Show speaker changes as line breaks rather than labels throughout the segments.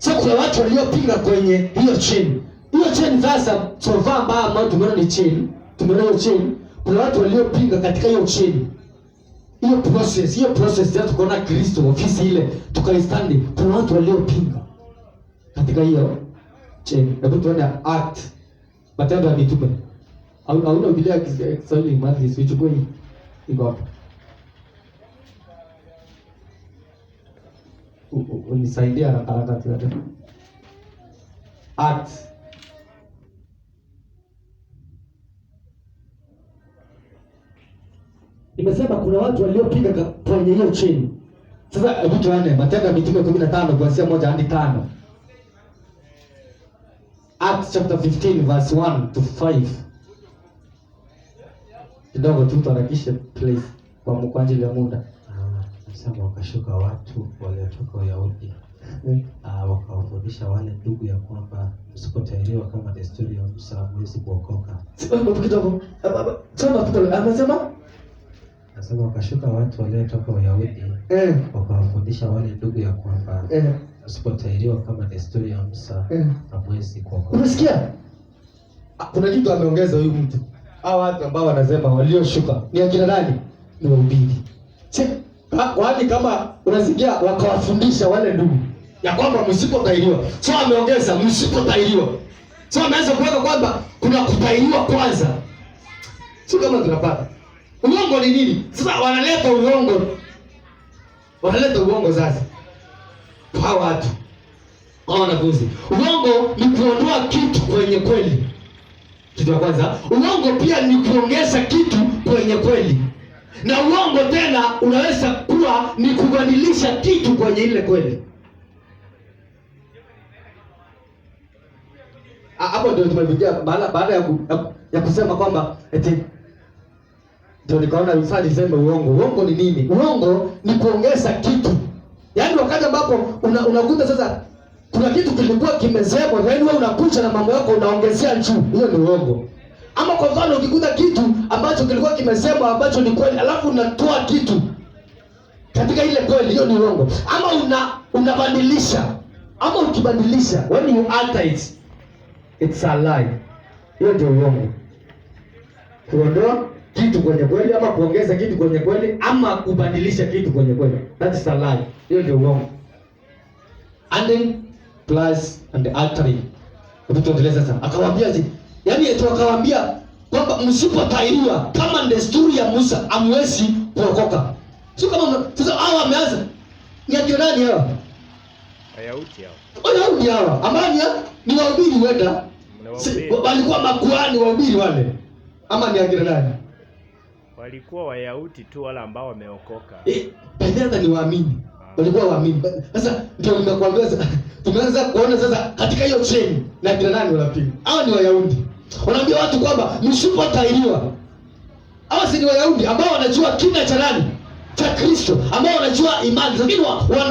Sasa kuna watu waliopinga kwenye hiyo chain. Hiyo chain sasa sova ambao tumeona ni chain. Tumeona hiyo chain. Kuna watu waliopinga katika hiyo chain. Hiyo process ya tukaona Kristo ofisi ile tukaistandi. Kuna watu waliopinga katika hiyo chain. Hebu tuone act. Matendo ya Mitume. Au Biblia ya Kiswahili mahali sichukue hii. Iko hapa. Unisaidia haraka tu. Act. Nimesema kuna watu waliopinga kwenye hiyo chain. Sasa hebu tuone Matendo ya Mitume 15 kuanzia 1 hadi 5. Acts chapter 15 verse 1 to 5. Kidogo tu tuharakishe place kwa ajili ya muda.
Nasema wakashuka watu waliotoka Uyahudi. Wakawafundisha wale ndugu ya kwamba msipotahiriwa kama desturi ya Musa hamwezi kuokoka.
Kidogo. Anasema
wakashuka watu waliotoka Uyahudi. Wakawafundisha wale ndugu ya kwamba msipotahiriwa kama desturi ya Musa hamwezi kuokoka.
Unasikia? Kuna kitu ameongeza huyu mtu. Hao watu ambao wanasema walioshuka ni akina nani? Ni wahubiri. Wani kama unasikia wakawafundisha wale ndugu ya kwamba msipotahiriwa. So ameongeza msipotahiriwa. So ameanza kuweka kwamba kuna kutahiriwa kwanza. Sio kama tunapata. Uongo ni nini? Sasa wanaleta uongo. Wanaleta uongo sasa. Kwa watu. Kwa wanafunzi. Uongo ni kuondoa kitu kwenye kweli. Kitu ya kwanza, uongo pia ni kuongeza kitu kwenye kweli. Na uongo tena unaweza kuwa ni kubadilisha kitu kwenye ile kweli. Hapo ndio tumefikia baada ya kusema kwamba eti ndio nikaona mfano niseme uongo. Uongo ni nini? Uongo ni kuongeza kitu. Yaani wakati ambapo unakuta sasa kuna kitu kilikuwa kimezebwa, yaani wewe unakuja na mambo yako unaongezea juu. Hiyo ni uongo. Ama kwa mfano ukikuta kitu ambacho kilikuwa kimezebwa ambacho ni kweli, alafu unatoa kitu katika ile kweli, hiyo ni uongo. Ama unabadilisha. Ama ukibadilisha, when you alter it, it's a lie. Hiyo ndio uongo. Kuondoa kitu kwenye kweli ama kuongeza kitu kwenye kweli ama kubadilisha kitu kwenye kweli. That is a lie. Hiyo ndio uongo. Adding plus and altering. Hebu tuendelee sasa. Akawaambiaje? Yaani eti akawaambia kwamba msipotahiriwa kama desturi ya Musa hamwezi kuokoka. Sio kama sasa hao wameanza. Ni akina nani hao? Wayahudi hao. Amani ni wahubiri wenda. Walikuwa makuhani wahubiri wale. Ama ni akina nani?
Walikuwa Wayahudi tu wala ambao wameokoka.
Pendeza ni waamini. Walikuwa waamini. Sasa ndio nimekuambia sasa tumeanza kuona sasa katika hiyo chain na kina nani wanapinga. Hao ni Wayahudi. Wanaambia watu kwamba msipotahiriwa. Hao si ni Wayahudi ambao wanajua kina cha nani? Cha Kristo, ambao wanajua imani. Lakini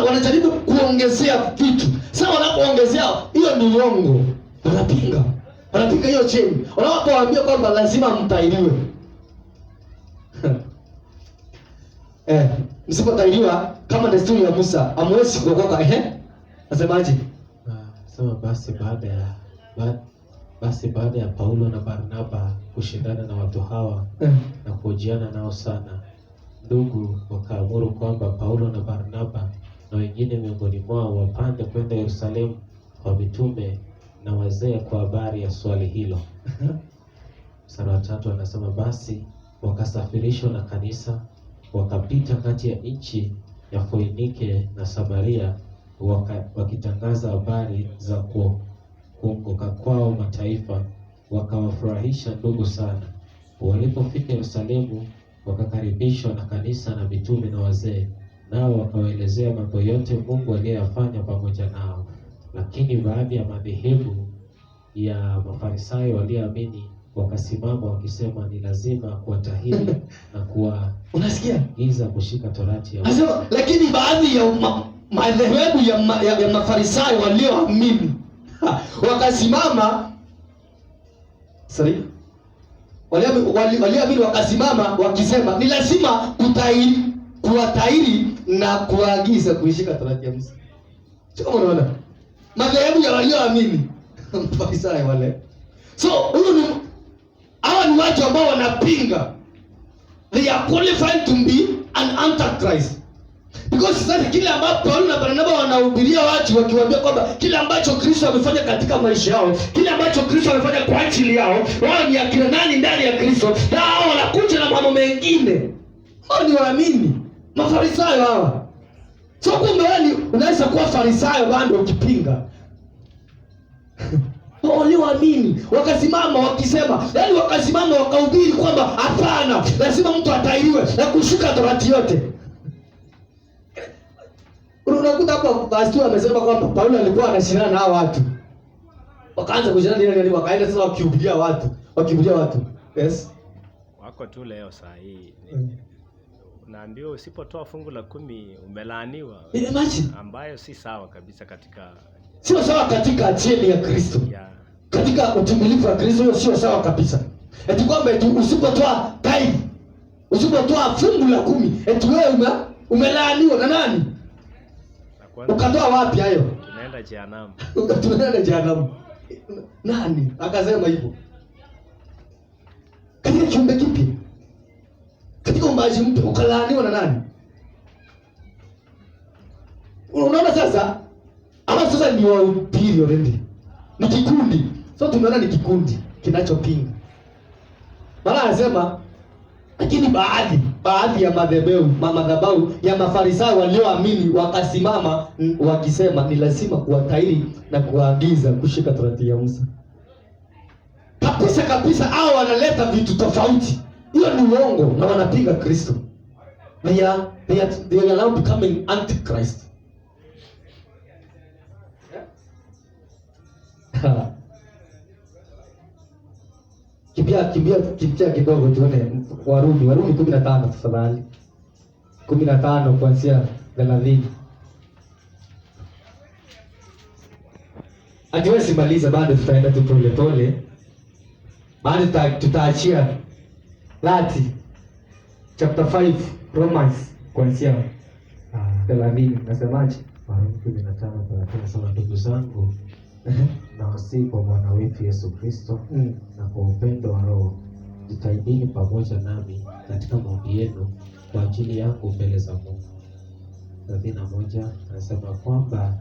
wanajaribu kuongezea vitu. Sasa wanapoongezea hiyo ni uongo. Wanapinga. Wanapinga hiyo chain. Wanapowaambia kwamba lazima mtahiriwe. Msipotahiriwa kama desturi ya Musa hamwezi kuokoka. Nasemaje?
Sema basi baada ya Paulo na Barnaba kushindana na watu hawa na kuhojiana nao sana, ndugu wakaamuru kwamba Paulo na Barnaba na wengine miongoni mwao wapande kwenda Yerusalemu kwa mitume na wazee kwa habari ya swali hilo. Mstari wa 3 anasema basi wakasafirishwa na kanisa wakapita kati ya nchi ya Foinike na Samaria wakitangaza habari za kuongoka kwao mataifa, wakawafurahisha ndugu sana. Walipofika Yerusalemu wakakaribishwa na kanisa na mitume na wazee, nao wakawaelezea mambo yote Mungu aliyofanya pamoja nao. Lakini baadhi ya madhehebu ya Mafarisayo walioamini wakasimama wakisema ni lazima kuwatahiri na kuwaagiza kushika torati ya
Musa. Lakini baadhi ya madhehebu ya Mafarisayo walioamini wakasimama walioamini wakasimama wakisema ni lazima kuwatahiri na kuwaagiza kuishika torati ya Musa. Sio kama unaona? madhehebu ya walioamini. Mafarisayo wale. So hawa ni watu ambao wanapinga. They are qualified to be an antichrist. Because sasa kile ambacho Paulo na Barnaba wanahubiria watu wakiwaambia kwamba kile ambacho Kristo amefanya katika maisha yao, kile ambacho Kristo amefanya kwa ajili yao, wao ni akina nani ndani ya Kristo? Na hao wanakuja na mambo mengine. Hao ni waamini. Mafarisayo hawa. So kumbe wewe unaweza kuwa farisayo bado ukipinga. Walioamini wakasimama wakisema, yaani wakasimama wakahubiri kwamba hapana, lazima mtu atairiwe na kushuka torati yote. Unakuta hapo pastor amesema kwamba Paulo alikuwa anashindana na hao watu. Wakaanza kushindana nini, wakaenda sasa wakihubiria watu. Yes.
Wako tu leo saa hii. Unaambiwa usipotoa fungu la 10 umelaaniwa.
Imagine.
Ambayo si sawa kabisa katika
sio sawa katika cheni ya Kristo.
Yeah.
Katika utimilifu wa Kristo hiyo sio sawa kabisa. Eti kwamba usipotoa tithe, usipotoa fungu la 10, eti wewe umelaaniwa na nani? Ukatoa wapi hayo?
Tunaenda jehanamu.
Tunaenda jehanamu. Nani akasema hivyo? Katika kiumbe kipi? Katika umbaji mpya ukalaaniwa na nani? Unaona sasa? Ama sasa ni wahubiri already. Ni kikundi. So tumeona ni kikundi kinachopinga. Maana anasema lakini baadhi ya madhabahu ya Mafarisayo walioamini wakasimama wakisema ni lazima kuwatahiri na kuwaagiza kushika torati ya Musa. Kabisa hao wanaleta vitu tofauti. Hiyo ni uongo na wanapinga Kristo. They are now becoming antichrist. Kimbia kidogo tuone Warumi 15 tafadhali. 15 kuanzia 30. Hatuwezi maliza bado, tutaenda tu pole. Baada tutaachia chapter 5 Romans kuanzia 30. Nasemaje?
Warumi 15:30 nasema, ndugu zangu, nawasihi kwa Bwana wetu Yesu Kristo na kwa upendo wa Roho, jitahidini pamoja nami katika maombi yenu kwa ajili yangu mbele za Mungu. 31 anasema kwamba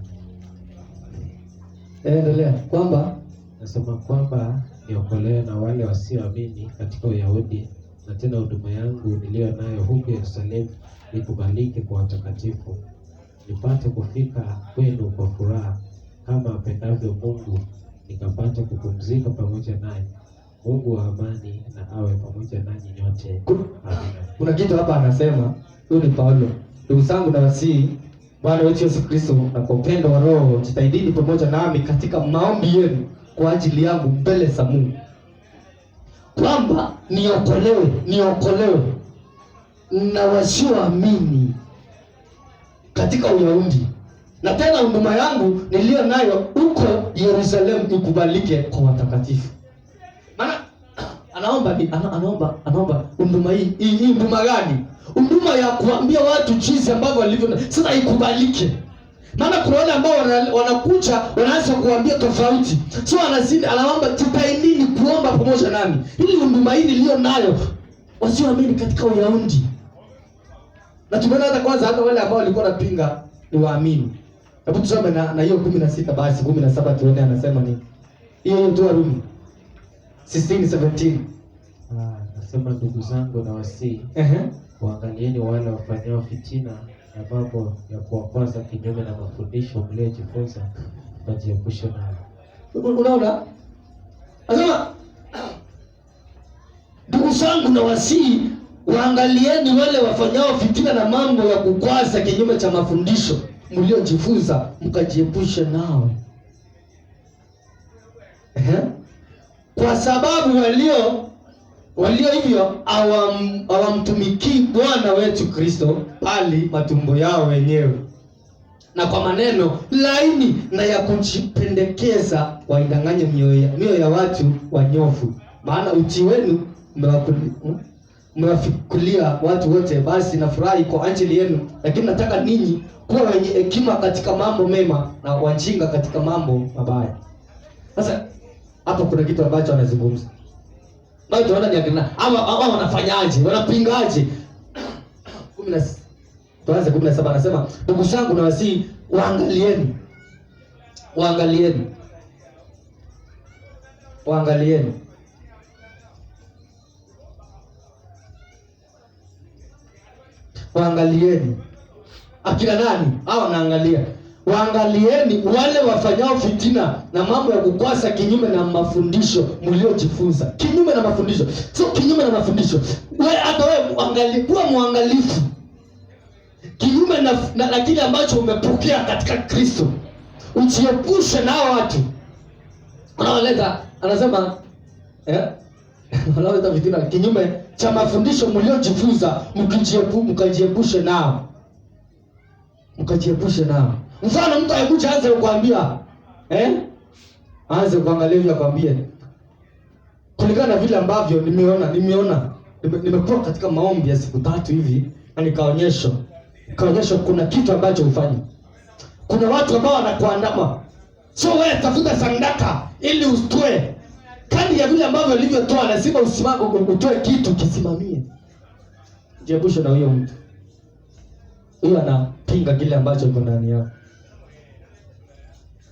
endelea kwamba
nasema kwamba niokolewe na wale wasioamini katika Uyahudi, na tena huduma yangu niliyo nayo huko Yerusalemu ikubalike kwa watakatifu, nipate kufika kwenu kwa furaha kama apendavyo Mungu, nikapata kupumzika pamoja naye. Mungu wa amani na awe pamoja nanyi nyote. Amina.
Kuna kitu hapa anasema, huyu ni Paulo. Ndugu zangu, nawasihi Bwana wetu Yesu Kristo na kwa upendo wa Roho, jitahidini pamoja nami katika maombi yenu kwa ajili yangu mbele za Mungu, kwamba niokolewe na wasioamini katika Uyahudi, na tena huduma yangu niliyo nayo huko Yerusalemu ikubalike kwa watakatifu. Maana anaomba huduma hii huduma gani? Huduma ya kuambia watu jinsi ambavyo walivyo sasa ikubalike. Maana kuna wale ambao wanakuja wanaanza kuambia tofauti. So anaomba jitahidini kuomba pamoja nami ili huduma hii niliyo nayo wasioamini katika Uyahudi. Na tumeona hata kwanza hata wale ambao walikuwa wanapinga ni waamini. Hebu tusome na hiyo 16 basi 17 tuone anasema nini. Hiyo tu Warumi 16:17.
Nasema, ndugu zangu, nawasihi waangalieni wale wafanyao fitina na mambo ya kuwakwaza kinyume na mafundisho mliojifunza, wajiepushe nayo.
Unaona? Anasema ndugu zangu, nawasihi waangalieni wale wafanyao fitina na mambo ya kukwaza kinyume cha mafundisho mliojifunza, mkajiepushe nao. Kwa sababu walio hivyo hawamtumikii Bwana wetu Kristo, bali matumbo yao wenyewe, na kwa maneno laini na ya kujipendekeza waidanganye mioyo ya watu wanyofu. Maana utii wenu mmewafikiria watu wote, basi nafurahi kwa ajili yenu, lakini nataka ninyi kuwa wenye hekima katika mambo mema na wajinga katika mambo mabaya. Sasa hapo kuna kitu ambacho anazungumza. Bado tunaona ni akina ama wanafanyaje? Wanapingaje? 17 anasema, ndugu zangu na wasii, waangalieni. Akina nani? Hao wanaangalia. Waangalieni wale wafanyao fitina na mambo ya kukwasa kinyume na mafundisho mliojifunza. Kinyume na mafundisho. Sio kinyume na mafundisho. Wewe hata wewe kuwa muangalifu. Kinyume na kile ambacho umepokea katika Kristo. Ujiepushe na watu. Anaoleta anasema wanaoleta fitina kinyume cha mafundisho mliojifunza, mkajiepushe nao. Mfano mtu ayekuja aanze kukwambia aanze kuangalia hivi akwambie kulingana na vile ambavyo nimekuwa katika maombi ya siku 3 hivi, na nikaonyeshwa kuna kitu ambacho ufanye. Kuna watu ambao wanakuandama. So wewe tafuta sandaka ili ustoe. Kadi ya vile ambavyo ulivyotoa lazima usimame utoe kitu kisimamie. Jiepushe na huyo mtu. Huyo anapinga kile ambacho kiko ndani yako.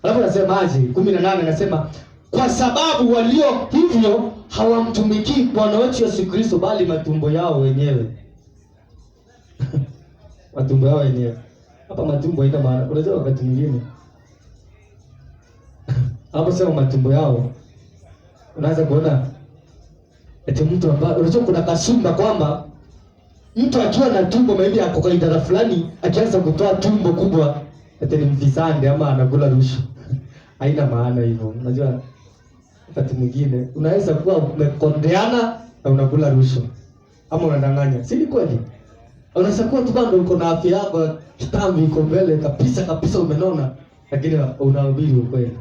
Alafu nasemaje? 18 anasema, kwa sababu walio hivyo hawamtumikii Bwana wetu Yesu Kristo bali matumbo yao wenyewe. Matumbo yao wenyewe. Hapa matumbo haina maana. Unajua wakati mwingine hapo sema matumbo yao, unaanza kuona eti mtu ambaye unajua kuna kasumba kwamba mtu akiwa na tumbo maybe ako kwa idara fulani akianza kutoa tumbo kubwa eti ni mfisadi ama anakula rushwa. Haina maana hivyo. Unajua wakati mwingine unaweza kuwa umekondeana na unakula rushwa ama unadanganya. Si ni kweli? Unaweza kuwa tu bado uko na afya yako, kitambi iko mbele kabisa umenona, lakini unahubiri ukweli.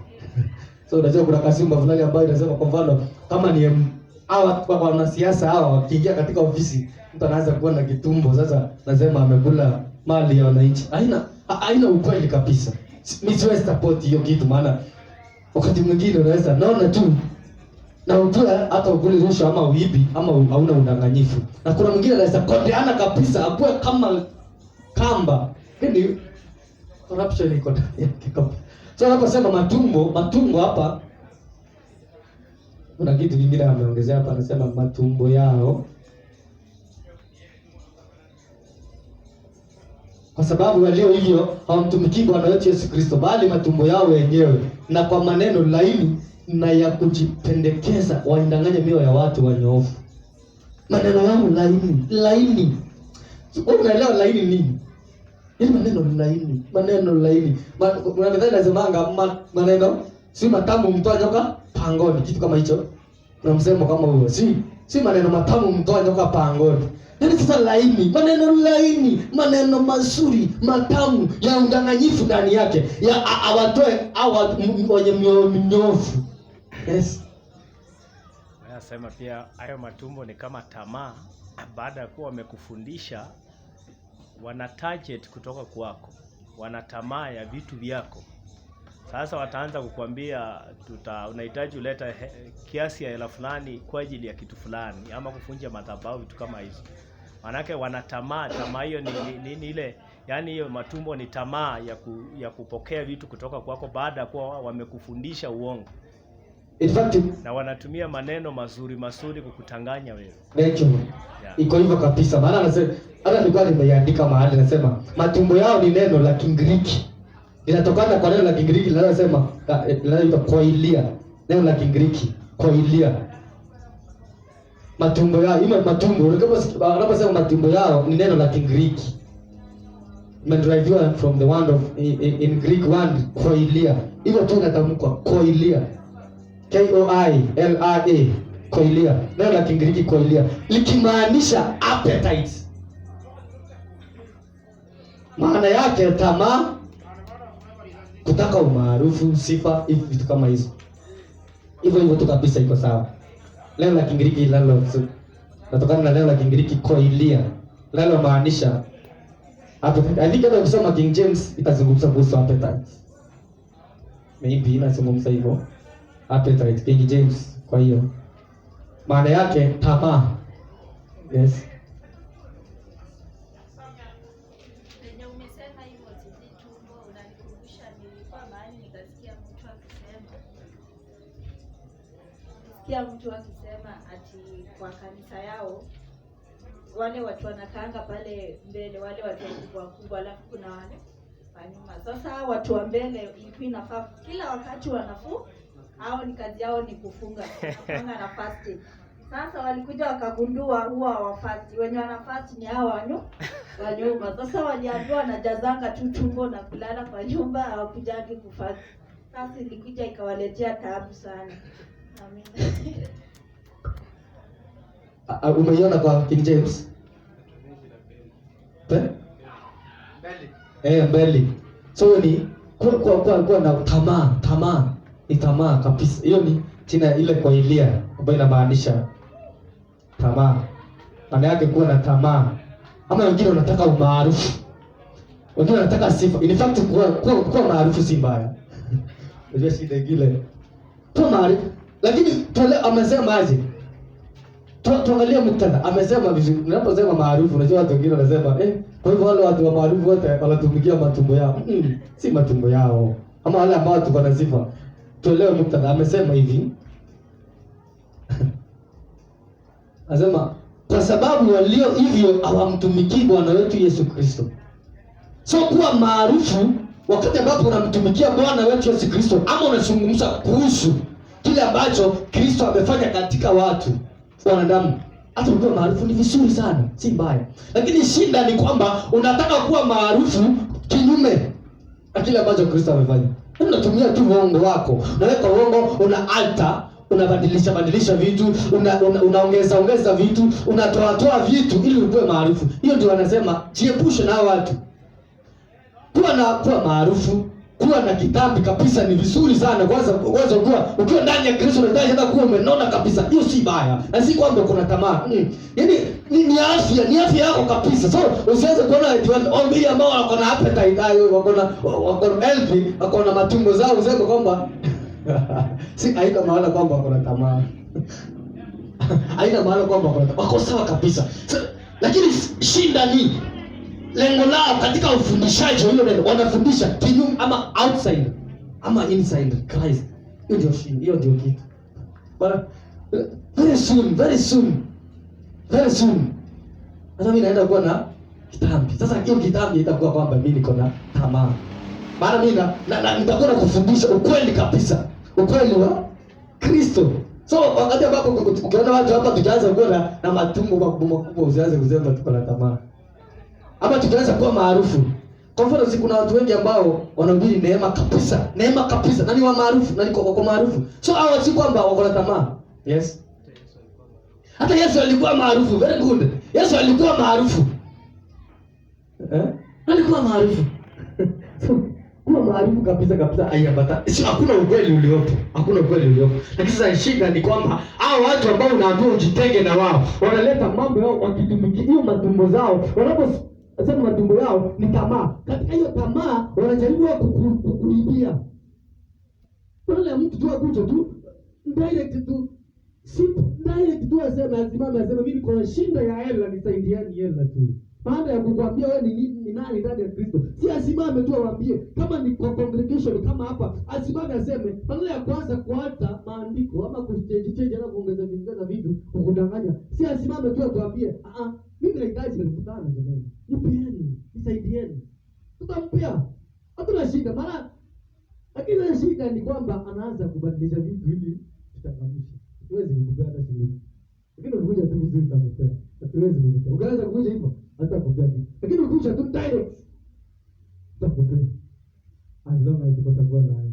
So unajua kuna kasumba fulani ambayo inasema kwa mfano kama ni hawa wanasiasa hawa wakiingia katika ofisi mtu anaanza kuwa na kitumbo, sasa nasema amekula mali ya wananchi. Haina ukweli kabisa. Mimi siwezi support hiyo kitu, maana wakati mwingine unaweza naona tu na ujue hata ukuli rushwa ama uibi ama hauna udanganyifu. Na kuna mwingine anaweza kondeana kabisa apue kama kamba. Hili corruption iko yake kabisa. So anaposema matumbo hapa kuna kitu kingine ameongezea hapa, anasema matumbo yao, kwa sababu walio hivyo hawamtumikii Bwana wetu Yesu Kristo bali matumbo yao wenyewe, na kwa maneno laini na ya kujipendekeza waindanganye mioyo ya watu wanyoofu. Maneno yao laini. Unaelewa laini nini? Hili maneno laini. Unadhani lazimanga maneno si matamu mtoa nyoka pangoni, kitu kama hicho. Na msemo kama huo. Si maneno matamu mtoa nyoka pangoni. Yaani sasa maneno mazuri, matamu ya undanganyifu ndani yake. Ya awatoe wenye mioyo minyofu. Yes.
Anasema pia hayo matumbo ni kama tamaa. Baada ya kuwa wamekufundisha, wana target kutoka kwako, wana tamaa ya vitu vyako. Sasa wataanza kukwambia unahitaji uleta kiasi ya hela fulani kwa ajili ya kitu fulani ama kufunja madhabahu, vitu kama hizo. Manake wana tamaa hiyo ni ile, yani hiyo matumbo ni tamaa ya kupokea vitu kutoka kwako baada ya kuwa wamekufundisha uongo.
In fact,
na wanatumia maneno mazuri kukutanganya wewe.
Thank you. Yeah. Iko hivyo kabisa. Maana anasema hata nilikuwa nimeandika mahali nasema matumbo yao ni neno la Kigiriki. Linatokana kwa neno la Kigiriki linalosema linaloitwa koilia. Neno la Kigiriki koilia. Matumbo yao, matumbo unaposema matumbo yao ni neno la Kigiriki. Imederiviwa from the word of in Greek word koilia. Hivyo tu inatamkwa koilia. Koilia, koilia. Neno la Kigiriki koilia likimaanisha appetite. Maana yake tamaa, kutaka umaarufu, sifa, hivi vitu kama hizo. Hivyo tu kabisa iko sawa. Neno la Kigiriki natokana na neno la Kigiriki koilia, linalomaanisha appetite. I think hata ukisoma King James itazungumza kuhusu appetite. Maybe inazungumza hivyo appetite King James. Kwa hiyo maana yake tamaa. Yes.
Umesema hivyo sisi tumbo unanikumbusha nilikuwa mahali nikasikia mtu akisema ati kwa kanisa yao wale watu wanakaanga pale mbele, wale watu wakubwa, alafu kuna wale wa nyuma. Sasa watu wa mbele ilikuwa inafaa kila wakati wanafu, hao ni kazi yao ni kufunga na fasting. Sasa walikuja wakagundua huwa hawafasti, wenye wanafasti ni hao wa nyuma. Sasa waliambiwa wanajazanga tu tumbo na kulala kwa nyumba, hawakujangi kufasti. Sasa ilikuja ikawaletea taabu sana. Amina.
Umeiona kwa King James? Mbele. So ni kwa na tamaa. Ni tamaa kabisa. Hiyo ni jina ile kwa Elia ambayo inamaanisha tamaa. Maana yake kuwa na tamaa. Ama wengine wanataka umaarufu. Wengine wanataka sifa. In fact kuwa maarufu si mbaya. Unajua shida ile. Kuwa maarufu. Lakini amesema aje? Tuangalie muktadha. Amesema vizuri. Unaposema maarufu, unajua watu wengine wanasema kwa hivyo wale watu wa maarufu wote wanatumikia matumbo yao. Si matumbo yao. Ama wale ambao watu wana sifa. Tuelewe muktadha. Amesema hivi. Anasema kwa sababu walio hivyo hawamtumikii Bwana wetu Yesu Kristo. So kuwa maarufu wakati ambapo unamtumikia Bwana wetu Yesu Kristo, ama unazungumza kuhusu kile ambacho Kristo amefanya katika watu wanadamu, hata ukiwa maarufu ni vizuri sana, si mbaya. Lakini shida ni kwamba unataka kuwa maarufu kinyume na kile ambacho Kristo amefanya. Unatumia tu uongo wako. Unaweka uongo, una alter, unabadilisha vitu, unaongeza vitu, unatoa vitu ili uwe maarufu. Hiyo ndio wanasema jiepushe na watu. Kuwa maarufu, kuwa na kitambi kabisa ni vizuri sana. Kwanza ukiwa ndani ya Kristo unataka hata kuwa umenona kabisa. Hiyo si baya. Na si kwamba kuna tamaa. Yaani ni afya yako kabisa. So usianze kuona eti watu ambao wako na appetite hayo, wako na healthy, wako na matumbo zao, useme kwamba si haina maana kwamba wako na tamaa. Haina maana kwamba wako sawa kabisa. So, lakini shinda ni lengo lao katika ufundishaji hilo neno, wanafundisha kinyume ama outside ama inside Christ. Hiyo ndio kitu. Bwana very soon. Sasa mimi naenda kuwa na kitambi. Sasa hiyo kitambi itakuwa kwamba mimi niko na tamaa. Maana mimi nitakuwa na kufundisha ukweli kabisa. Ukweli wa Kristo. So wakati ambapo ukiona watu hapa tukianza kuwa na matumbo makubwa, usianze kusema tuko na tamaa. Ama tukianza kuwa maarufu. Kwa mfano kuna watu wengi ambao wanahubiri neema kabisa. Na ni wa maarufu, na niko maarufu. So hao si kwamba wako na tamaa. Yes. Hata Yesu alikuwa maarufu. Very good. Yesu alikuwa maarufu. Alikuwa maarufu. So kuwa maarufu kabisa haiyapata. Sio, hakuna ukweli uliopo. Lakini sasa shida ni kwamba hao watu ambao unaambiwa ujitenge na wao, wanaleta mambo yao wakitumikia hiyo matumbo zao. Wanaposema matumbo yao ni tamaa. Katika hiyo tamaa wanajaribu kukuibia. Wale mtu tu akuja tu direct tu aseme mimi niko na shinda ya hela, nisaidiani hela tu. Baada ya kukwambia wewe ni nani ndani ya Kristo, si asimame tu awaambie. Kama ni kwa congregation kama hapa, asimame aseme, badala ya kwanza kuata maandiko ama kuchange na kuongeza vitu kukudanganya. Si asimame tu atuambie, mimi nahitaji mkutano jamani. Nipeeni, nisaidieni. Tutampea. Hatuna shida maana, lakini shida ni kwamba anaanza kubadilisha vitu ili tutangamishe. Huwezi kukupea hata shilingi. Lakini ukikuja tu vizuri utakupea. Hatuwezi kukupea. Ukaanza kukuja hivyo hata kupea kitu. Lakini ukikuja tu direct utakupea. Azama tutakuwa na hayo.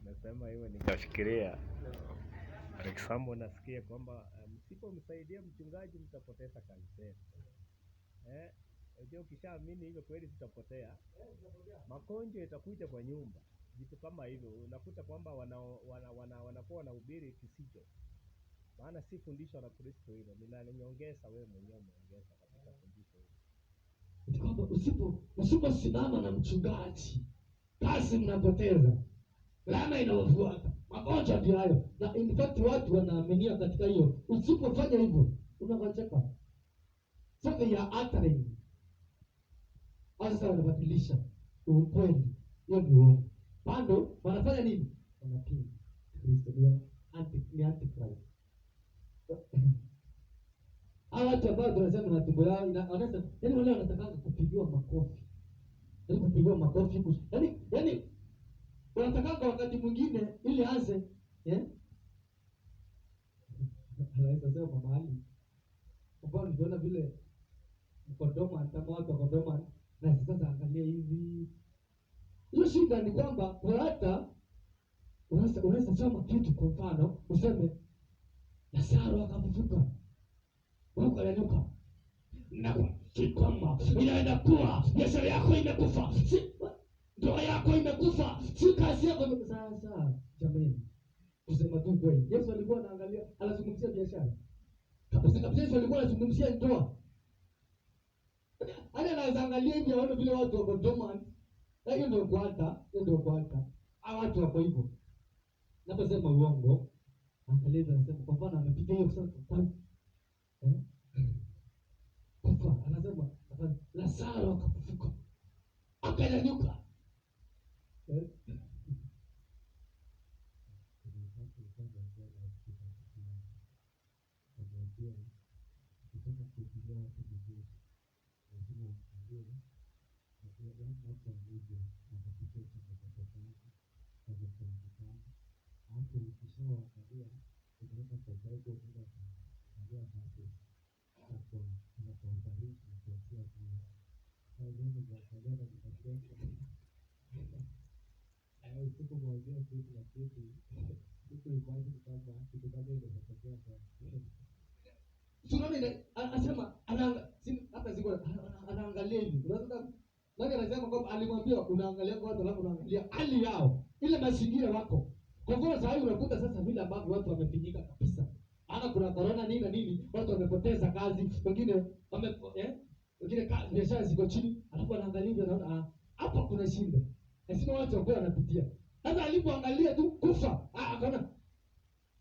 Nasema hiyo nikafikiria. For example, nasikia kwamba msipomsaidia mchungaji mtapoteza kanisa. Unajua ukishaamini hivyo kweli tutapotea. Magonjwa itakuja kwa nyumba. Vitu kama hivyo unakuta kwamba wanakuwa wanahubiri kisicho. Maana si fundisho la Kristo hilo, linaniongeza wewe mwenyewe umeongeza katika fundisho hilo.
Kwamba usiposimama na mchungaji, kazi mnapoteza, laana inawafuata, magonjwa ndio hayo. Na in fact watu wanaaminia katika hiyo. Usipofanya hivyo unawacheka. So they are altering. Sasa wanabadilisha ukweli. Hiyo ndio uongo. Bado wanafanya nini? Wanapinga Kristo, ni antichrist. Hawa watu ambao tunasema matumbo yao wanaweza, yaani wale wanataka kupigiwa makofi. Yaani kupigiwa makofi. Yaani wanataka wakati mwingine ili aanze anaweza sema mahali ambao nikiona vile mkodoma kama watu wakodoma na sasa angalia hivi. Hiyo shida ni kwamba hata unaweza sema kitu, kwa mfano useme Lazaro akafufuka, ukanyanyuka na kwamba inaenda kuwa biashara yako imekufa, ndoa yako imekufa, si kazi yako. Sasa jamani, kusema tu kweli, Yesu alikuwa anaangalia, anazungumzia biashara kabisa. Yesu alikuwa anazungumzia ndoa. Anaweza angalia hivi aone vile watu wako dormant. Hiyo ndio kwanza. Hao watu wako hivyo. Naposema uongo, angalia anasema kwa mfano amepiga hiyo sasa kwa kufa, anasema Lazaro akafufuka, akanyanyuka. Anasema anaangalia hivi. Nani anasema kwamba alimwambia unaangalia kwa watu alafu unaangalia hali yao, ile mazingira wako. Kwa hivyo sasa hivi unakuta sasa vile ambavyo watu wamefinyika kabisa. Kuna corona nini na nini, watu wamepoteza kazi, wengine wengine biashara ziko chini, alafu anaangalia hivi anaona hapa kuna shida. Lazima watu wako wanapitia. Sasa alipoangalia tu kufa, akaona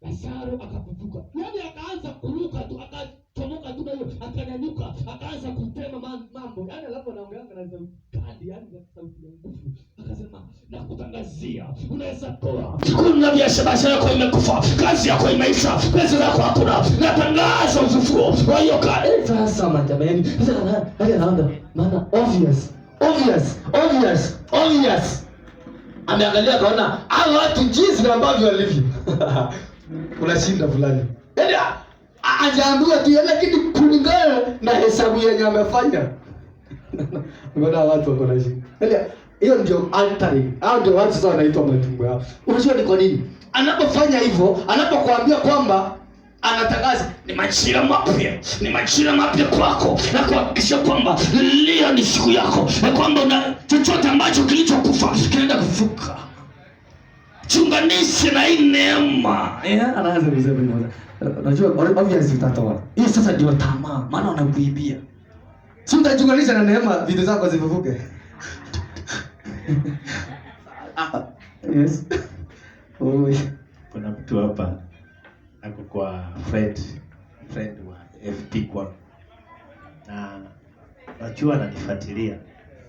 Lazaro akafufuka. Yaani akaanza kuruka tu, akachomoka tu na hiyo, akanyanyuka, akaanza kutema mambo. Yaani alafu anaongea na sauti kali, yaani sauti ya nguvu. Akasema nakutangazia, unaweza toa. Kuna biashara yako imekufa, kazi yako imeisha, pesa zako hakuna. Natangaza ufufuo. Kwa hiyo sasa majamani, sasa hadi anaanza maana obvious. Ameangalia akaona hao watu jinsi ambavyo walivyo. Kuna shinda fulani. Yaani ajaambia tu lakini kulingana na hesabu yenye amefanya. Mbona watu wako na shida. Yaani hiyo ndio altering. Hao ndio watu sasa wanaitwa matumbo yao. Unajua ni kwa nini? Anapofanya hivyo, anapokuambia kwamba anatangaza ni majira mapya kwako, na kuhakikisha kwamba leo ni siku yako, na kwamba una chochote ambacho kilichokufa kinaenda kufuka. Chunganishe na hii neema. Anaanza kusema hivyo. Unajua obviously utatoa. Hii sasa ndio tamaa, maana wanakuibia. Si utajunganisha na neema vitu zako zifufuke. Yes.
Kuna mtu hapa ako kwa friend wa FP kwa, na najua ananifuatilia.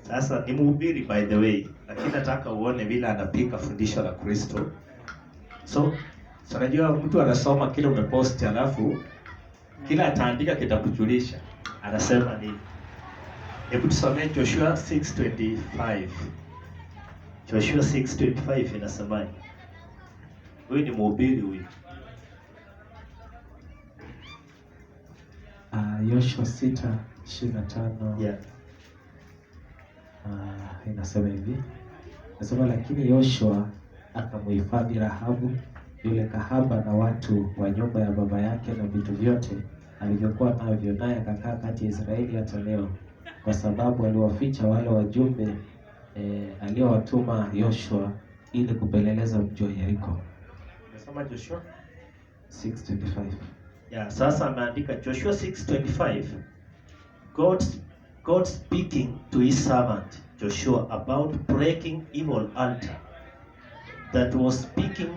Sasa ni mhubiri by the way, lakini nataka uone vile anapika fundisho la Kristo. So unajua mtu anasoma kile umepost, alafu kila ataandika kitakujulisha anasema nini. Hebu tusome Joshua 6:25. Joshua 6:25 inasema, huyu ni mhubiri huyu.
Joshua 6:25.
Yeah.
Inasema hivi. Nasema lakini Yoshua akamhifadhi Rahabu yule kahaba na watu wa nyumba ya baba yake na vitu vyote alivyokuwa navyo, naye akakaa kati ya Israeli hata leo, kwa sababu aliwaficha wale wajumbe aliowatuma Yoshua ili kupeleleza mji wa Yeriko.
Nasema Joshua
6:25.
Yeah, sasa ameandika Joshua 6:25. God speaking to his servant Joshua about breaking evil altar that was speaking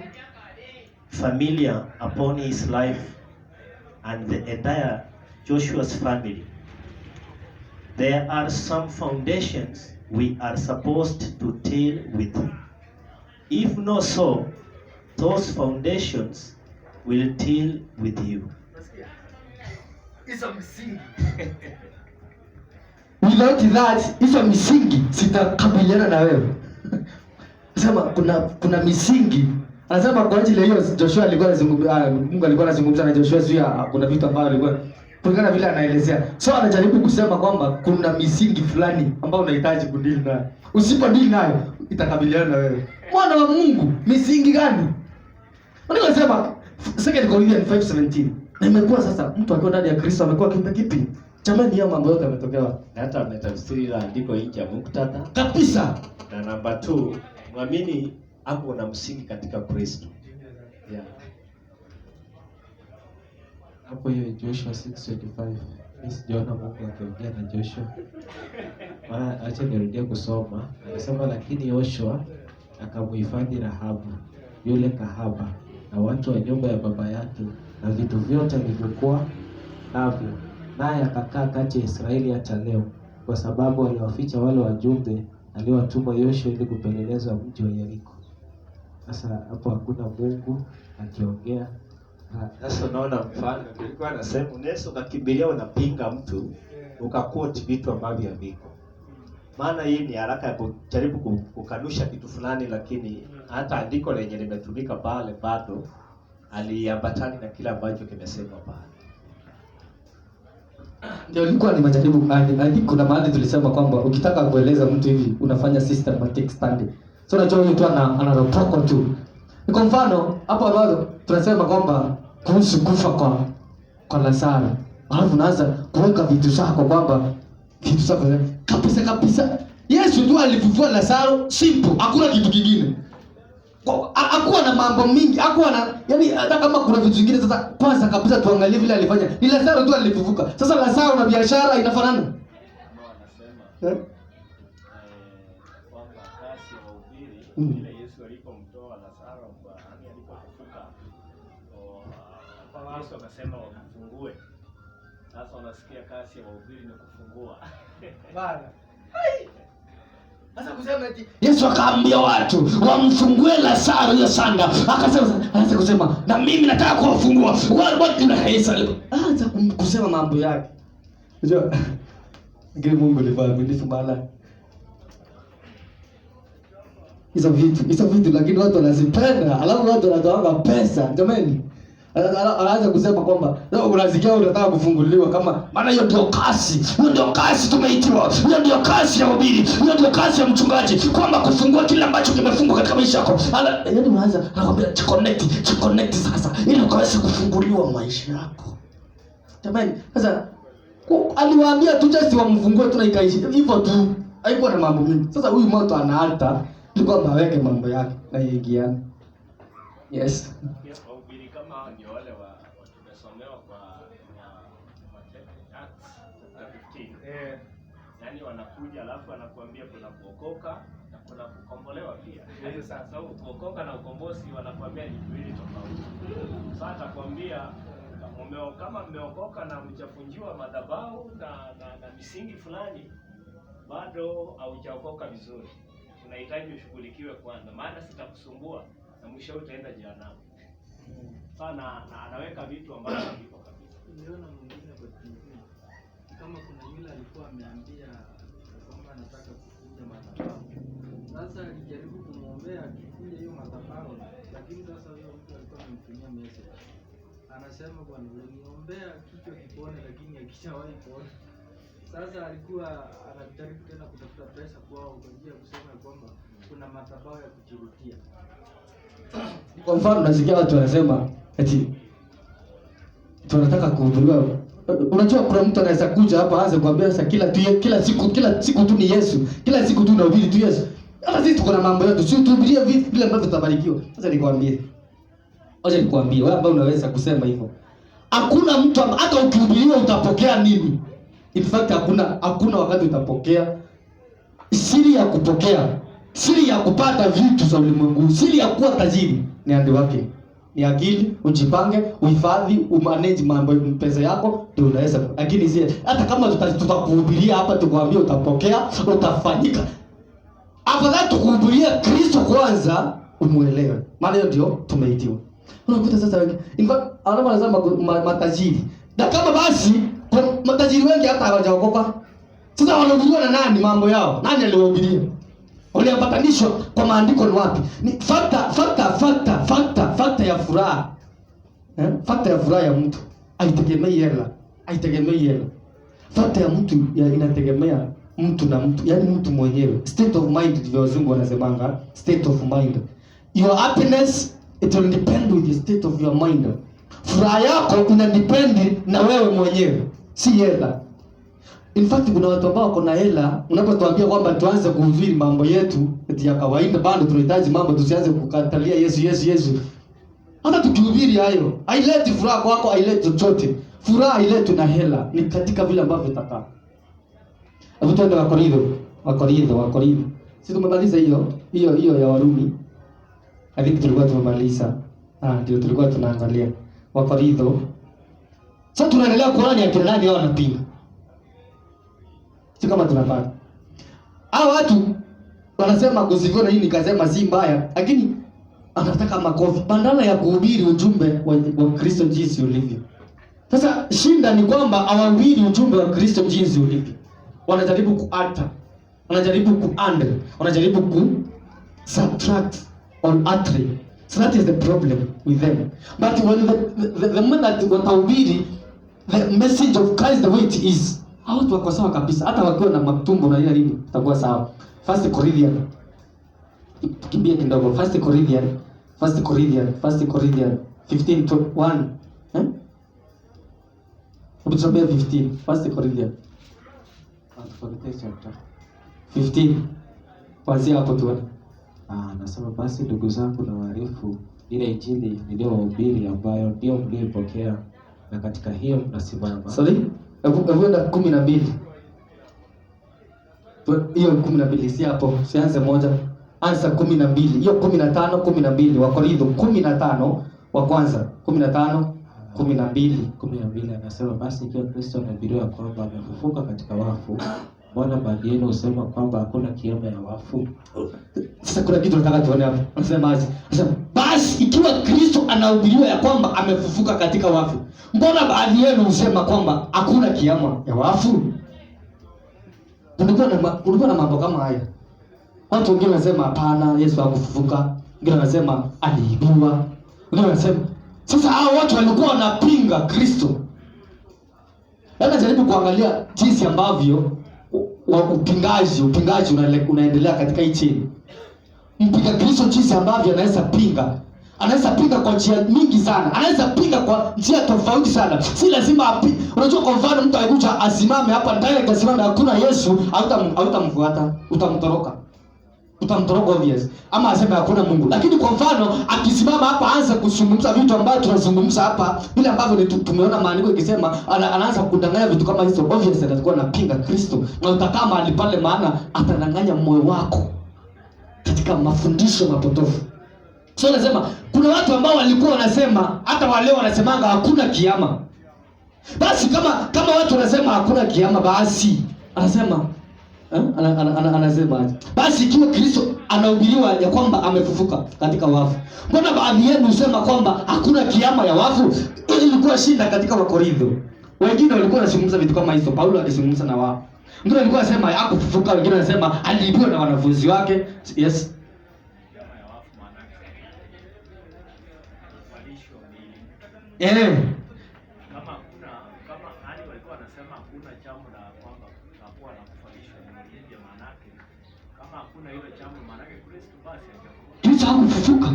familiar upon his life and the entire Joshua's family. There are some foundations we are supposed to deal with. If not so, those foundations will deal with you.
Hizo misingi. Without that, hizo misingi sitakabiliana na wewe. Sema kuna misingi. Anasema kwa ajili hiyo Joshua alikuwa anazungumza, Mungu alikuwa anazungumza na Joshua sio kuna vitu ambavyo alikuwa kulingana vile anaelezea. So anajaribu kusema kwamba kuna misingi fulani ambayo unahitaji kudili nayo. Usipodili nayo itakabiliana na wewe. Mwana wa Mungu, misingi gani? Unasema 2 Corinthians 5:17. Na imekuwa sasa mtu akiwa ndani ya Kristo amekuwa kiumbe kipi? Jamani, hiyo mambo yote yametokea.
Na hata ametafsiri la andiko nje ya muktadha
Kabisa.
Na namba 2, muamini hapo na msingi katika Kristo. Yeah. Hapo hiyo Joshua 6:25. Mimi sijaona Mungu akiongea na Joshua. Acha nirudie kusoma. Anasema lakini Joshua akamhifadhi Rahabu yule kahaba na watu wa nyumba ya baba yake na vitu vyote vilivyokuwa navyo, naye akakaa kati ya Israeli hata leo, kwa sababu aliwaficha wale wajumbe aliowatuma Yoshua ili kupeleleza mji wa Yeriko. Sasa hapo hakuna Mungu akiongea.
Sasa unaona mfano nilikuwa nasema unaweza ukakimbilia unapinga mtu ukakoti vitu ambavyo haviko. Maana hii ni haraka ya kujaribu kukanusha kitu fulani, lakini hata andiko lenye limetumika pale bado aliambatani na kila ambacho kimesemwa pale.
Ndio ilikuwa ni majaribu. Kuna mahali tulisema kwamba ukitaka kueleza mtu hivi unafanya systematic study. So unajua huyu tu anaropoko tu. Ni kwa mfano hapo bado tunasema kwamba kuhusu kufa kwa Lazaro. Alafu unaanza kuweka vitu zako kwamba vitu zako kabisa. Yesu tu alifufua Lazaro, simple, hakuna kitu kingine. Hakuwa na mambo mingi, hakuwa na yani hata kama kuna vitu vingine. Sasa kwanza kabisa tuangalie vile alifanya. Ni Lazaro tu alifufuka. Sasa Lazaro na biashara inafanana?
Kama wanasema kwamba kasi ya mahubiri ile Yesu alipomtoa Lazaro kwa alipofufuka. Kwa Yesu akasema wamfungue. Sasa unasikia kasi ya mahubiri ni kufungua.
Bana. Sasa kusema eti Yesu akaambia watu wamfungue Lazaro hiyo sanda. Akasema anaanza kusema na mimi nataka kuwafungua. Watu na Yesu anaanza kusema mambo yake. Unajua? Ngine Mungu alifahamilifu bala. Hizo vitu lakini watu wanazipenda. Alafu watu wanatoa pesa. Jamani. Anaanza kusema kwamba unasikia unataka kufunguliwa kama maana hiyo ndio kasi. Hiyo ndio kasi tumeitiwa. Hiyo ndio kasi ya ubiri. Hiyo ndio kasi ya mchungaji kwamba kufungua kile ambacho kimefungwa katika maisha yako. Yaani unaanza anakuambia connect sasa ili ukaweze kufunguliwa maisha yako. Jamani, sasa aliwaambia tu just wamfungue tu na ikaishi. Hivyo tu. Haikuwa na mambo mengi. Sasa huyu moto anaata ili kwamba aweke mambo yake na yingiane. Yes.
Wahubiri kama ni wale tumesomewa kwa Acts 15. Yaani wanakuja alafu wanakuambia kuna kuokoka na kuna kukombolewa pia. Sasa kuokoka na ukombozi wanakuambia ni viwili tofauti. Sasa atakwambia kama mmeokoka na mjafunjiwa madhabahu na misingi fulani, bado haujaokoka vizuri. Unahitaji ushughulikiwe kwanza, maana sitakusumbua na mwisho utaenda jehanamu. Sana anaweka vitu ambavyo viko kabisa.
Niliona mwingine kwa TV kama kuna yule alikuwa ameambia kwamba anataka kufunja madhabahu. Sasa alijaribu kumwombea kufunja hiyo madhabahu, lakini sasa huyo mtu alikuwa amemtumia message. Anasema bwana, niombea kichwa kipone lakini hakishawahi pona. Sasa alikuwa anajaribu tena kutafuta pesa kwao kwa njia ya kusema kwamba kuna madhabahu ya kujirudia.
Kwa mfano nasikia watu wanasema eti tunataka kuhubiriwa. Unajua kuna mtu anaweza kuja hapa aanze kuambia sasa kila siku tu ni Yesu. Kila siku tu unahubiri tu Yesu. Hata sisi tuko na mambo yetu. Sio tuhubirie vitu vile ambavyo tutabarikiwa. Sasa nikwambie. Acha nikwambie wewe ambaye unaweza kusema hivyo. Hakuna mtu hata ukihubiriwa utapokea nini? In fact hakuna wakati utapokea. Siri ya kupokea, siri ya kupata vitu za ulimwengu, siri ya kuwa tajiri ni handi wake. Ni akili, ujipange, uhifadhi, umanage mambo pesa yako ndio unaweza. Lakini zile hata kama tutakuhubiria hapa tukwambia utapokea, utafanyika. Afadhali tukuhubiria Kristo kwanza umuelewe. Maana hiyo ndio tumeitiwa. Unakuta sasa wengi, in fact anasema matajiri. Na kama basi matajiri wengi hata hawajaokoka. Sasa wanahubiriwa na nani mambo yao? Nani aliwahubiria? Waliambatanishwa kwa maandiko ni wapi? Ni fakta ya furaha. Fakta ya furaha ya mtu haitegemei hela. Fakta ya mtu inategemea mtu na mtu, yani mtu mwenyewe. State of mind ndivyo wazungu wanasemanga, state of mind. Your happiness it will depend with the state of your mind. Furaha yako ina depend na wewe mwenyewe, si hela. In fact kuna watu ambao wako na hela, unapotuambia kwamba tuanze kuhubiri mambo yetu eti ya kawaida, bado tunahitaji mambo, tusianze kukatalia Yesu. Hata tukihubiri hayo, haileti furaha kwako, haileti chochote. Furaha hailetwi na hela, ni katika vile ambavyo utakaa. Hebu tuende Wakorintho. Sisi tumemaliza hiyo ya Warumi. I think tulikuwa tumemaliza. Ndio tulikuwa tunaangalia Wakorintho. Sasa tunaendelea kuona ni akina nani hao wanapinga. Si kama tunapata. Hao watu wanasema kuziona hii nikasema si mbaya, lakini anataka makofi badala ya kuhubiri ujumbe wa Kristo jinsi ulivyo. Sasa shinda ni kwamba hawahubiri ujumbe wa Kristo jinsi ulivyo. Wanajaribu kuata, wanajaribu kuanda, wanajaribu ku subtract on atri. So that is the problem with them. But when the moment that watahubiri the message of Christ the way it is, hao watu wako sawa kabisa. Hata wakiwa na matumbo na ile nini, itakuwa sawa. First Corinthians. Kimbia kidogo. First Corinthians 15:1. Utasomea 15. First Corinthians. Chapter 15. Kuanzia hapo tuone.
Nasema basi ndugu zangu na waarifu ile injili niliyowahubiri ambayo ndio mlioipokea na katika hiyo mnasimama.
Sorry? Hebu enda 12. Hiyo 12 si hapo. Sianze moja. Anza 12. Hiyo 15, 12. Wakorintho 15 wa kwanza. 15 12
anasema basi ikiwa Kristo amehubiriwa kwamba amefufuka katika wafu, mbona baadhi yenu husema kwamba hakuna kiama ya wafu?
Sasa kuna kitu nataka tuone hapo. Anasemaje? Anasema basi ikiwa Kristo anahubiriwa ya kwamba amefufuka katika wafu, mbona baadhi yenu husema kwamba hakuna kiama ya wafu? Kulikuwa na mambo kama haya. Watu wengine wanasema hapana, Yesu hakufufuka. Wengine wanasema aliibiwa. Wengine wanasema sasa hao watu walikuwa wanapinga Kristo. Labda jaribu kuangalia jinsi ambavyo upingaji unaendelea katika hii chini. Mpinga Kristo jinsi ambavyo anaweza pinga. Anaweza pinga kwa njia mingi sana. Anaweza pinga kwa njia tofauti sana. Si lazima unajua kwa mfano mtu alikuja asimame hapa direct asimame hakuna Yesu, hautamfuata, utamtoroka obvious. Ama aseme hakuna Mungu. Lakini kwa mfano akisimama hapa aanze kuzungumza vitu ambavyo tunazungumza hapa, vile ambavyo tumeona maandiko ikisema anaanza kudanganya vitu kama hizo, obvious atakuwa anapinga Kristo. Na utakaa mahali pale, maana atadanganya moyo wako katika mafundisho mapotofu. So nasema kuna watu ambao walikuwa wanasema, hata wale wanasemanga hakuna kiama. Basi kama watu wanasema hakuna kiama, basi anasema anasema basi ikiwa Kristo anahubiriwa ya kwamba amefufuka katika wafu, mbona baadhi yenu husema kwamba hakuna kiama ya wafu? Ilikuwa shida katika Wakorintho. Wengine walikuwa wanazungumza vitu kama hizo, Paulo akizungumza na wao. Wengine walikuwa wanasema hakufufuka, wengine wanasema aliibiwa na wanafunzi wake. Yes. Kristo hakufufuka.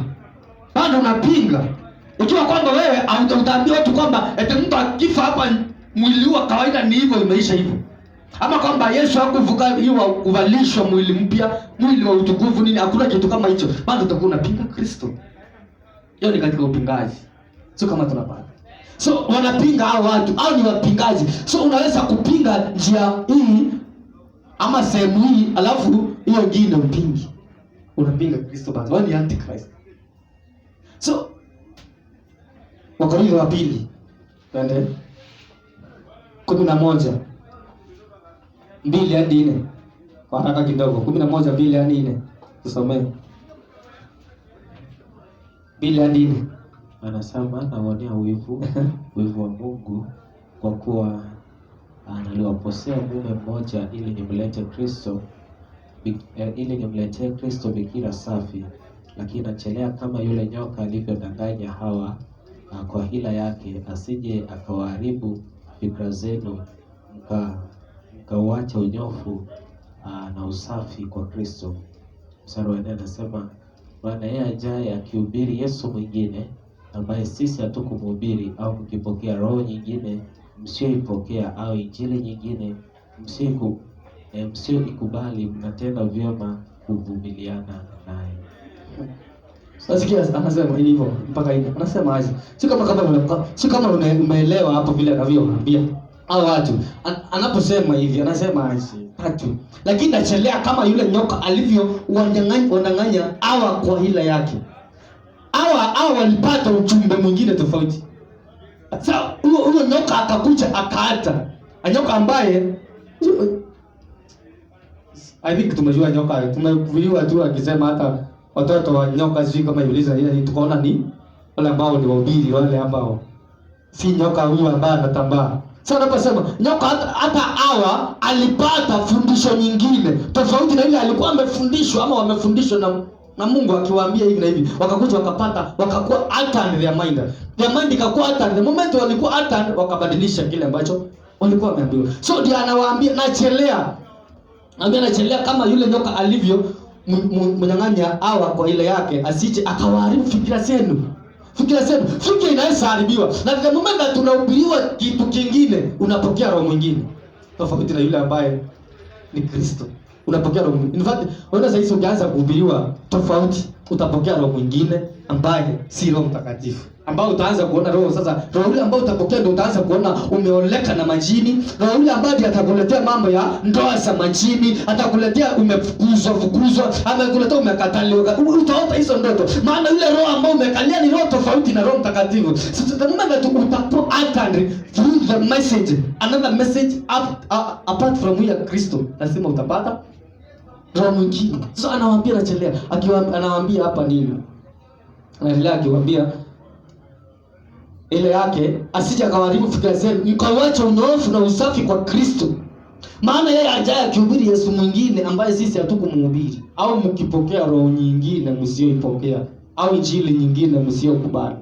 Bado unapinga. Ikiwa kwamba wewe utaambia watu kwamba eti mtu akifa hapa mwili wa kawaida ni hivyo, imeisha hivyo. Ama kwamba Yesu hakufufuka hiyo kuvalishwa mwili mpya, mwili wa utukufu nini, hakuna kitu kama hicho. Bado utakuwa unapinga Kristo. Hiyo ni katika upingaji. Sio kama tunapata. So wanapinga hao watu, au ni wapingaji. So unaweza kupinga njia hii ama sehemu hii, alafu hiyo nyingine upingi. Unapinga Kristo basi. Wewe ni antichrist. So Wakorintho wa pili. Twende 11 2 hadi 4. Kwa haraka kidogo. 11 2 hadi 4. Tusomee. 2 hadi 4.
Anasema naonea wivu wa Mungu kwa kuwa naliwaposea mume mmoja ili nimletee Kristo bikira safi, lakini nachelea kama yule nyoka alivyodanganya Hawa kwa hila yake, asije akawaharibu fikra zenu mkauacha unyofu na usafi kwa Kristo. Mstari wa 4 anasema, maana yeye ajaye akihubiri Yesu mwingine ambaye sisi hatukumhubiri, au mkipokea roho nyingine msioipokea, au injili nyingine msioikubali, mnatenda vyema kuvumiliana naye.
Nasikia anasema hivyo mpaka hivi. Anasema aje? Si kama umeelewa hapo vile anavyowaambia hao watu. Anaposema hivi anasema aje? Tatu. Lakini nachelea kama yule nyoka alivyo wanyang'anya Hawa kwa hila yake. Hawa walipata ujumbe mwingine tofauti. Sasa huyo nyoka akakuja akaata. Nyoka ambaye I think tumejua nyoka. Tumeviliwa tu akisema hata watoto wa nyoka sisi kama yuliza yeye tukaona ni wale ambao ni wahubiri, wale ambao si nyoka huyu ambaye anatambaa. Sasa naposema nyoka hata Hawa alipata fundisho nyingine tofauti na ile alikuwa amefundishwa ama wamefundishwa na Mungu akiwaambia hivi na hivi, wakakuja wakakuwa altered their mind. Their mind ikakuwa altered. The moment walikuwa altered wakabadilisha kile ambacho walikuwa wameambiwa. So ndio anawaambia nachelea kama yule nyoka alivyo mnyang'anya Hawa kwa ile yake, asije akawaharibu fikra zenu. Fikra inaweza haribiwa. Na the moment tunahubiriwa kitu kingine, unapokea roho mwingine tofauti na yule ambaye ni Kristo. Unapokea roho mwingine. In fact, unaona sasa ukianza kuhubiriwa tofauti, utapokea roho mwingine ambaye si Roho Mtakatifu. Ambao utaanza kuona roho sasa, roho ile ambayo utapokea ndio utaanza kuona umeoleka na majini. Roho ile ambayo atakuletea mambo ya ndoa za majini, atakuletea umefukuzwa, atakuletea umekataliwa. Utaota hizo ndoto. Maana yule roho ambayo umekalia ni roho tofauti na Roho Mtakatifu. Sasa the moment utakuwa altered through the message, another message apart from huyo Kristo, lazima utapata roho mwingine. So anawaambia nachelea, anawaambia hapa nini? Anaendelea akiwaambia ile yake asije akawaharibu fikra zenu, mkauacha unyoofu na usafi kwa Kristo. Maana yeye ajaye akihubiri Yesu mwingine ambaye sisi hatukumhubiri, au mkipokea roho nyingine msioipokea, au injili nyingine msiokubali,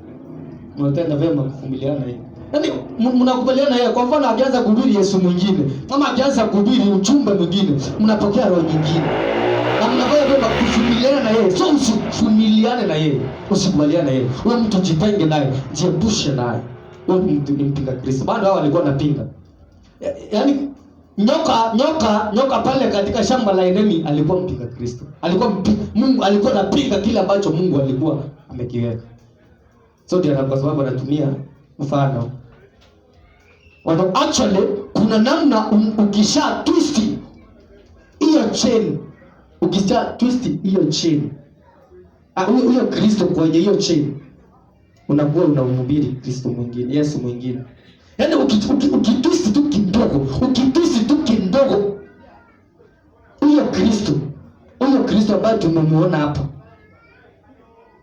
mnatenda vyema kuvumiliana naye. Yaani mnakubaliana yeye. Kwa mfano akianza kuhubiri Yesu mwingine, kama akianza kuhubiri ujumbe mwingine, mnapokea roho nyingine. Na mnafanya vyema kuvumiliana na yeye. So usivumiliane na yeye, usikubaliane na yeye. Wewe mtu jitenge naye, jiepushe naye. Wewe mtu mpinga Kristo. Bado hao walikuwa wanapinga. Yaani nyoka pale katika shamba la Edeni alikuwa mpinga Kristo. Mungu alikuwa anapinga kile ambacho Mungu alikuwa amekiweka. So ndio kwa sababu anatumia mfano. Actually kuna namna ukisha twist hiyo chain, huyo Kristo kwenye hiyo chain, unakuwa unamhubiri Kristo mwingine, Yesu mwingine. Yaani ukitwist tu kidogo huyo Kristo ambaye tumemuona hapa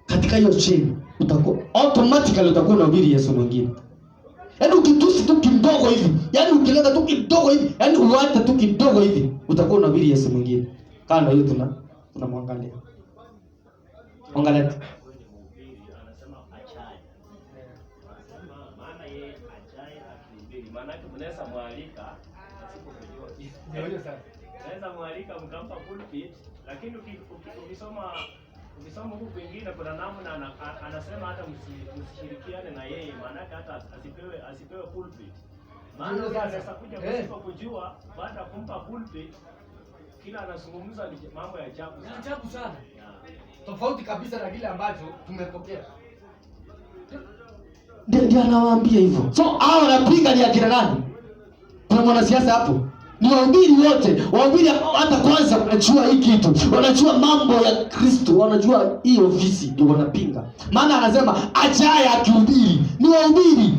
katika hiyo chain, utakuwa automatically unahubiri Yesu mwingine. Yaani ukitusi tu kidogo hivi, yaani ukileta tu kidogo hivi, yaani uacha tu kidogo hivi, utakuwa unahubiri Yesu mwingine. Kando hiyo tunamwangalia. Angalia.
Anasema achaye. Anasema maana yeye achaye akihubiri. Maana yake mnaweza mwalika asipokujua. Ndio sana. Mnaweza mwalika mkampa pulpit, lakini ukisoma huku pengine kuna namna anasema hata msishirikiane na yeye, maana yake hata asipewe pulpit. Maana anaweza kuja pasipo kujua, baada ya kumpa pulpit kila anazungumza ni mambo ya ajabu sana.
Ajabu sana. Tofauti kabisa na kile ambacho tumepokea. Ndio anawaambia hivyo. So hao wanapinga ni akina nani? Kuna mwanasiasa hapo? Ni wahubiri wote. Wahubiri hata kwanza wanajua hii kitu. Wanajua mambo ya Kristo, wanajua hii ofisi, ndio wanapinga. Maana anasema ajaye akihubiri ni wahubiri.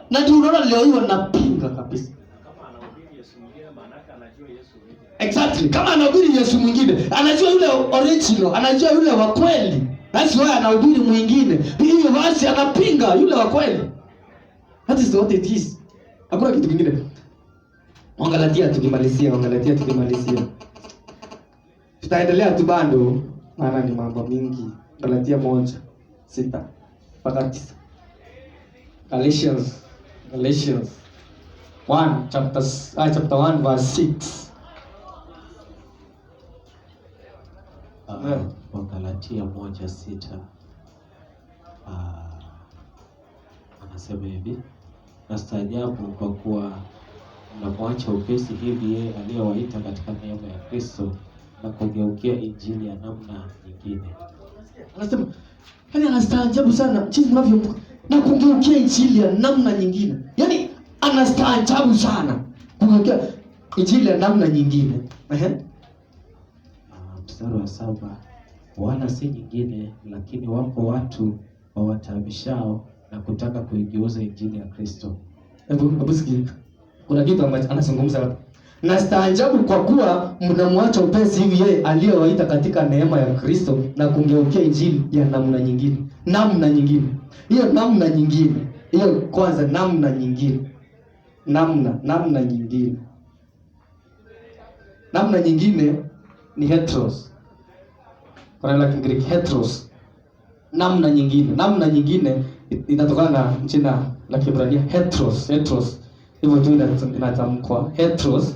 Na ndio unaona leo hii wanapinga kabisa.
Kama anahubiri Yesu mwingine maana yake anajua Yesu mwingine.
Exactly. Kama anahubiri Yesu mwingine, anajua yule original, anajua yule wa kweli. Basi wewe anahubiri mwingine. Hivyo basi anapinga yule wa kweli. That is what it is. Hakuna kitu kingine. Wangalatia tukimalizia. Tutaendelea tu bado, maana ni mambo mingi. Galatia 1:6 mpaka 9. Galatians 1 chapter 1 verse 6.
Wagalatia 1:6 anasema hivi, nastaajabu kwa kuwa mnamwacha upesi hivi yeye aliyewaita katika neema ya Kristo na kugeukia injili ya namna nyingine.
Anasema yani anastaajabu sana jinsi mnavyo na kugeukia injili ya namna nyingine. Yani anastaajabu sana kugeukia injili ya namna nyingine.
Mstari wa 7, wala si nyingine, lakini wapo watu wawataabishao na kutaka kuigeuza injili ya Kristo.
Hebu sikia. Kuna kitu ambacho anazungumza hapa. Nastaajabu kwa kuwa mnamwacha upesi hivi yeye aliyewaita katika neema ya Kristo na kugeukia injili ya namna nyingine. Namna nyingine. Hiyo namna nyingine. Hiyo kwanza namna nyingine. Namna nyingine. Namna nyingine ni heteros. Kwa la Greek heteros. Namna nyingine inatokana na jina la Kiebrania heteros. Hivyo tu inatamkwa heteros,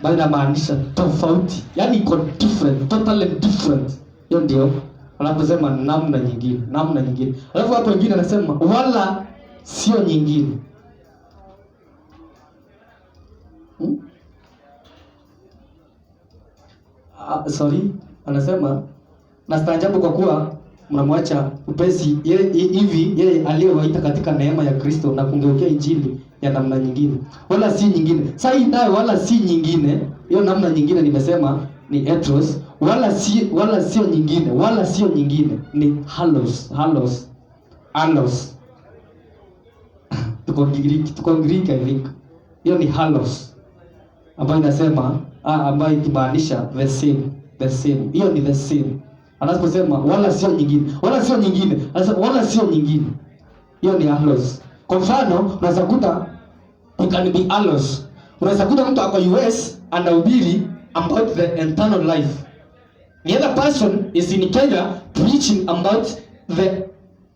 bali inamaanisha tofauti. Yaani iko different, totally different. Hiyo ndio wanaposema namna nyingine. Alafu hapo wengine anasema wala sio nyingine. Anasema nastaajabu kwa kuwa mnamwacha upesi yeye aliyewaita katika neema ya Kristo na kugeukia injili ya namna nyingine. Wala si nyingine. Sasa hii nayo wala si nyingine, hiyo namna nyingine nimesema ni heteros, wala sio nyingine ni halos. Tuko Greek I think. Hiyo ni halos. Ambayo inasema ambayo ikimaanisha the same. Hiyo ni the same. Anaposema wala sio nyingine. Anasema wala sio nyingine. Hiyo ni halos. Kwa mfano, unaweza kuta you can be halos. Unaweza kuta mtu ako US anahubiri about the eternal life. The other person is in Kenya preaching about the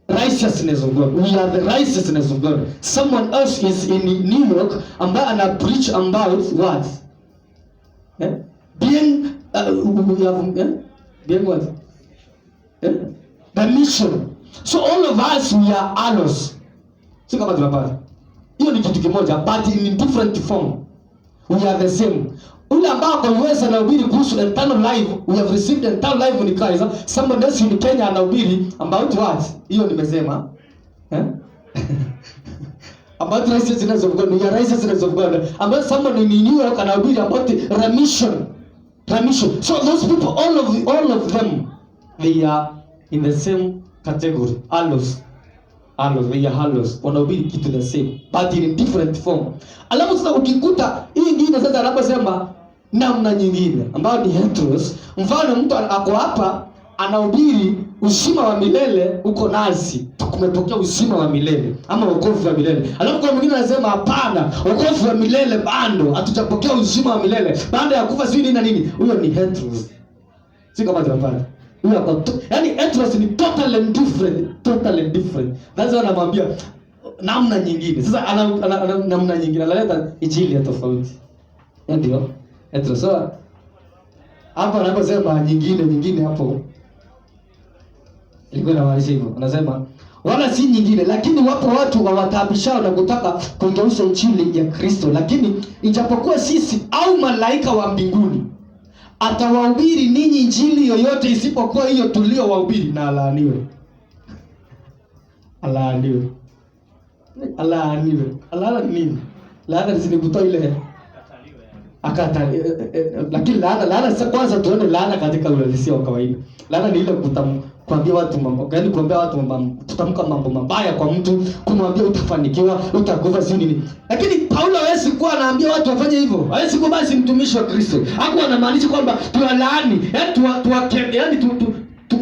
righteousness of God. We are the righteousness of God. Someone else is in New York ambaye ana preach about what? Being what? The mission. So all of us we are halos. Si kama tunapata. Hiyo ni kitu kimoja but in different form. We are the same. Ule ambao kwa US anahubiri kuhusu eternal life, we have received eternal life in Christ. Someone else in Kenya anahubiri about what? Hiyo nimesema. About righteousness of God. We are righteousness of God. About someone in New York anahubiri about remission. So those people, all of them, they are in the same category. Halos. They are halos. Wanahubiri kitu the same but in different form. Alafu sasa ukikuta hii nyingine sasa anaposema namna nyingine ambayo ni heteros. Mfano mtu ako hapa anahubiri uzima wa milele uko nasi. Tumepokea uzima wa milele ama wokovu wa milele. Alafu kwa mwingine anasema hapana, wokovu wa milele bado hatujapokea uzima wa milele. Baada ya kufa sisi nini? Huyo ni heteros. Si kama tunapata. Yani heteros ni totally different. That's why anamwambia namna nyingine. Sasa ana namna nyingine analeta injili ya tofauti. Ndio heteros. So hapa anaposema nyingine hapo ilikuwa inamaanisha hivyo. Anasema wala si nyingine, lakini wapo watu wawataabishao na kutaka kugeuza injili ya Kristo, lakini ijapokuwa sisi au malaika wa mbinguni atawahubiri ninyi injili yoyote isipokuwa hiyo tulio wahubiri, na alaaniwe. Alaaniwe. Alaana nini? Laana zinikutoa ile akata lakini laana sasa, kwanza tuone laana katika uhalisia wa kawaida. Laana ni ile kuambia watu mambo, yaani kuambia watu mambo, kutamka mambo mabaya kwa mtu, kumwambia utafanikiwa, utakufa, si nini. Lakini Paulo hawezi kuwa anaambia watu wafanye hivyo. Hawezi kuwa basi mtumishi wa Kristo. Hapo anamaanisha kwamba tuwalaani, yaani